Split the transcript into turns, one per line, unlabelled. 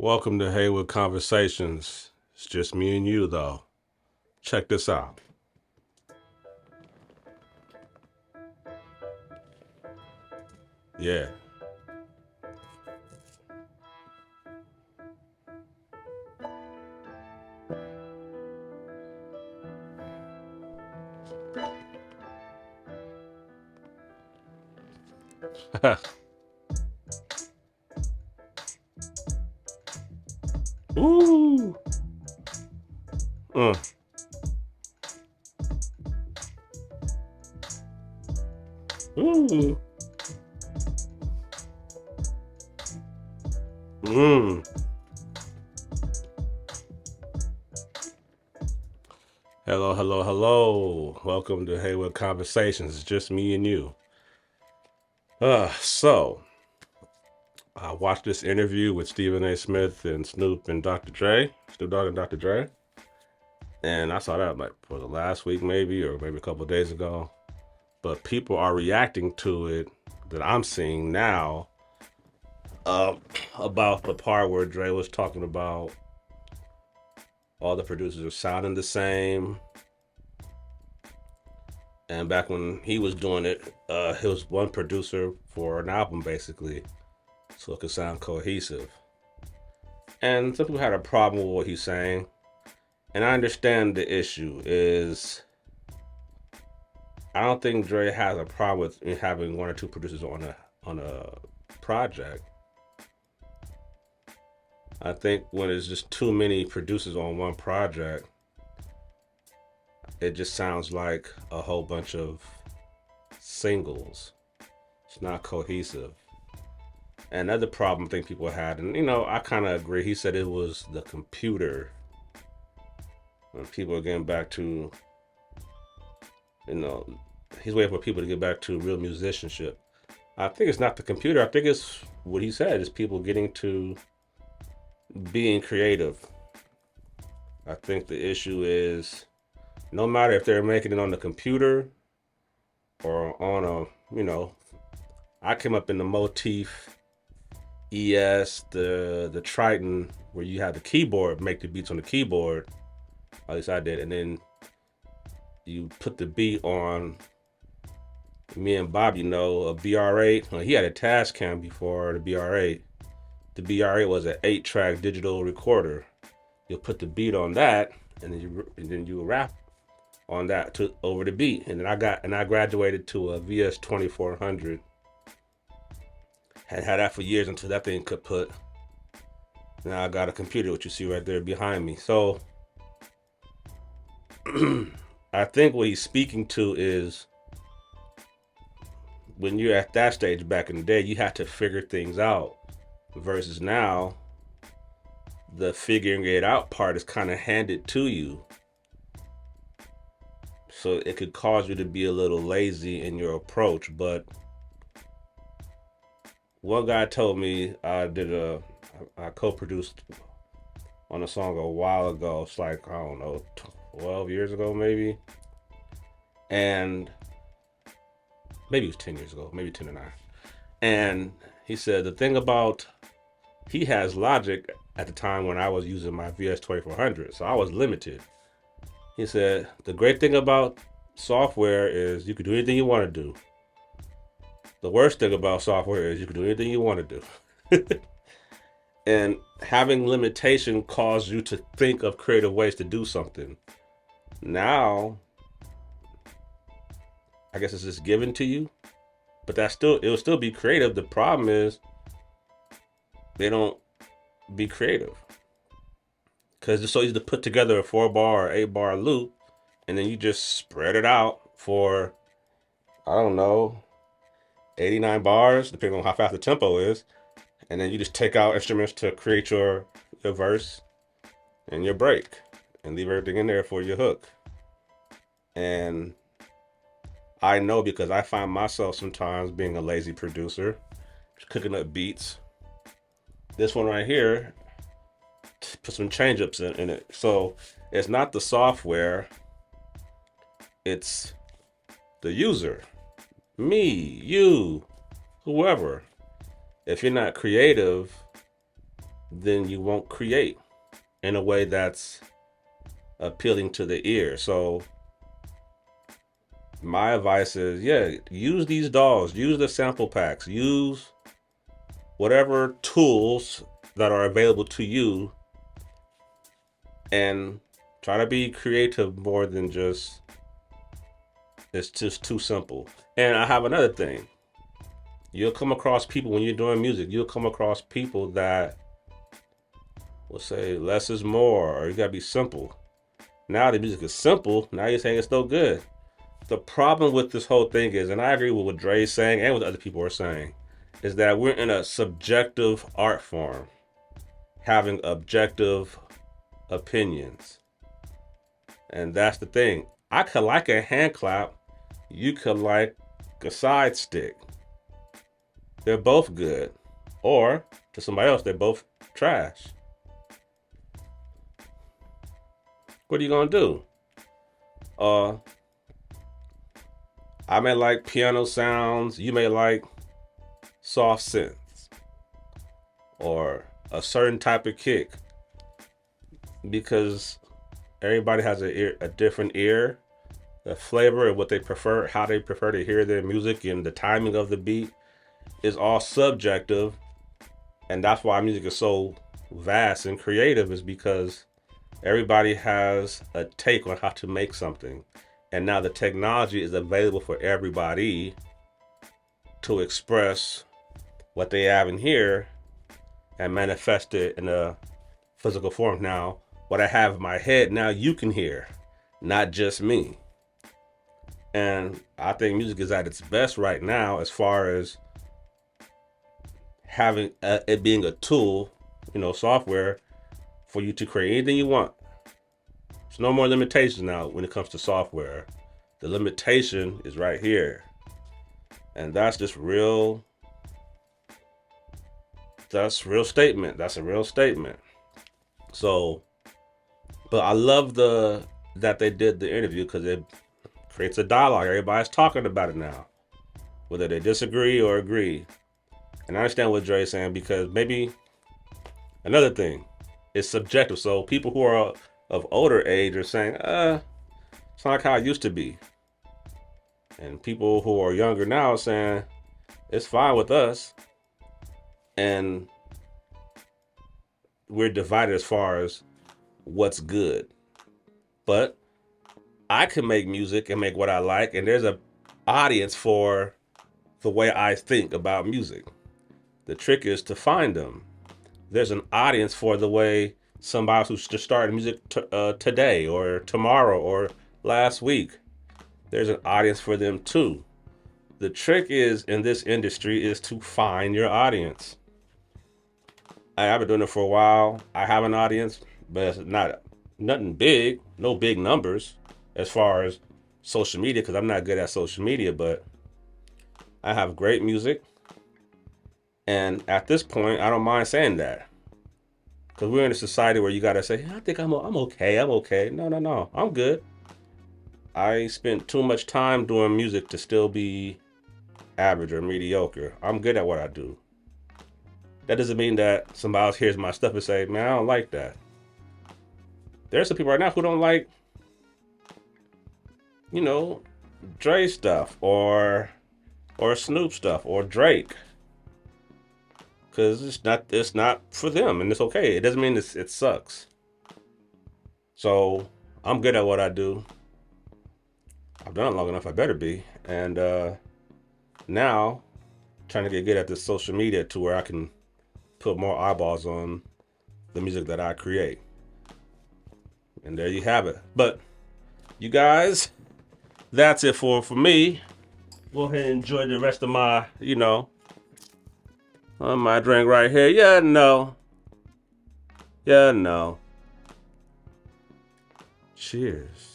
Welcome to Haywood Conversations. It's just me and you, though. Check this out. Yeah. Ooh. Uh. Ooh. Mm. Hello, hello, hello. Welcome to Haywood Conversations. It's just me and you. So I watched this interview with Stephen A. Smith and Snoop and Dr. Dre, Snoop Dogg and Dr. Dre, and I saw that like for the last week maybe, or maybe a couple of days ago. But people are reacting to it that I'm seeing now uh, about the part where Dre was talking about all the producers are sounding the same. And back when he was doing it, he was one producer for an album basically, so it could sound cohesive. And some people had a problem with what he's saying. And I understand the issue is I don't think Dre has a problem with having one or two producers on a project. I think when it's just too many producers on one project, it just sounds like a whole bunch of singles. It's not cohesive. Another problem I think people had, and I kind of agree. He said it was the computer. When people are getting back to, you know, he's waiting for people to get back to real musicianship. I think it's not the computer. I think it's what he said is people getting to being creative. I think the issue is no matter if they're making it on the computer or on I came up in the Motif ES, the Triton, where you have the keyboard make the beats on the keyboard. At least I did, and then you put the beat on. Me and Bob, a BR8. Well, he had a Tascam before the BR8. The BR8 was an 8-track digital recorder. You'll put the beat on that, and then you rap on that over the beat. And then I graduated to a VS 2400. Had that for years until that thing could put. Now I got a computer, which you see right there behind me. So I think what he's speaking to is when you're at that stage back in the day, you had to figure things out. Versus now, the figuring it out part is kind of handed to you. So it could cause you to be a little lazy in your approach. But one guy told me I co-produced on a song a while ago. It's like, I don't know, 12 years ago maybe. And maybe it was 10 years ago, maybe 10 or 9. And he said the thing about, he has Logic at the time when I was using my VS 2400, so I was limited. He said the great thing about software is you can do anything you want to do. The worst thing about software is you can do anything you want to do. And having limitation causes you to think of creative ways to do something. Now, I guess it's just given to you, but it'll still be creative. The problem is they don't be creative because it's so easy to put together a 4-bar or 8-bar loop, and then you just spread it out for, I don't know, 89 bars, depending on how fast the tempo is, and then you just take out instruments to create your verse and your break, and leave everything in there for your hook. And I know because I find myself sometimes being a lazy producer, cooking up beats. This one right here, put some change ups in it. So it's not the software, it's the user. Me, you, whoever. If you're not creative, then you won't create in a way that's appealing to the ear. So my advice is, yeah, use these dolls, use the sample packs, use whatever tools that are available to you, and try to be creative more than just it's just too simple. And I have another thing. You'll come across people when you're doing music, you'll come across people that will say less is more, or you gotta be simple. Now the music is simple, now you're saying it's no good. The problem with this whole thing is, and I agree with what Dre's saying and what other people are saying, is that we're in a subjective art form, having objective opinions. And that's the thing. I could like a hand clap, you could like a side stick. They're both good. Or to somebody else, they're both trash. What are you gonna do? I may like piano sounds, you may like soft synths or a certain type of kick, because everybody has a different ear, the flavor of what they prefer, how they prefer to hear their music, and the timing of the beat is all subjective. And that's why music is so vast and creative, is because everybody has a take on how to make something. And now the technology is available for everybody to express what they have in here and manifest it in a physical form. Now, what I have in my head, now you can hear, not just me. And I think music is at its best right now as far as having it being a tool, software for you to create anything you want. There's no more limitations now when it comes to software. The limitation is right here. And that's just real. That's real statement. That's a real statement. So, but I love that they did the interview, because it creates a dialogue. Everybody's talking about it now, whether they disagree or agree. And I understand what Dre's saying, because maybe another thing, it's subjective. So people who are of older age are saying, it's not like how it used to be. And people who are younger now are saying, it's fine with us. And we're divided as far as what's good. But I can make music and make what I like, and there's an audience for the way I think about music. The trick is to find them. There's an audience for the way somebody who's just started music today or tomorrow or last week. There's an audience for them too. The trick is, in this industry, is to find your audience. I've been doing it for a while. I have an audience, but it's nothing big, no big numbers as far as social media, because I'm not good at social media, but I have great music. And at this point, I don't mind saying that, because we're in a society where you got to say, I think I'm okay. I'm okay. No. I'm good. I spent too much time doing music to still be average or mediocre. I'm good at what I do. That doesn't mean that somebody else hears my stuff and say, man, I don't like that. There's some people right now who don't like, Dre stuff or Snoop stuff or Drake, because it's not for them, and it's okay. It doesn't mean it sucks. So I'm good at what I do. I've done it long enough. I better be. And now trying to get good at this social media to where I can put more eyeballs on the music that I create. And there you have it. But you guys, that's it for me. Go ahead and enjoy the rest of my, my drink right here. Yeah, no. Cheers.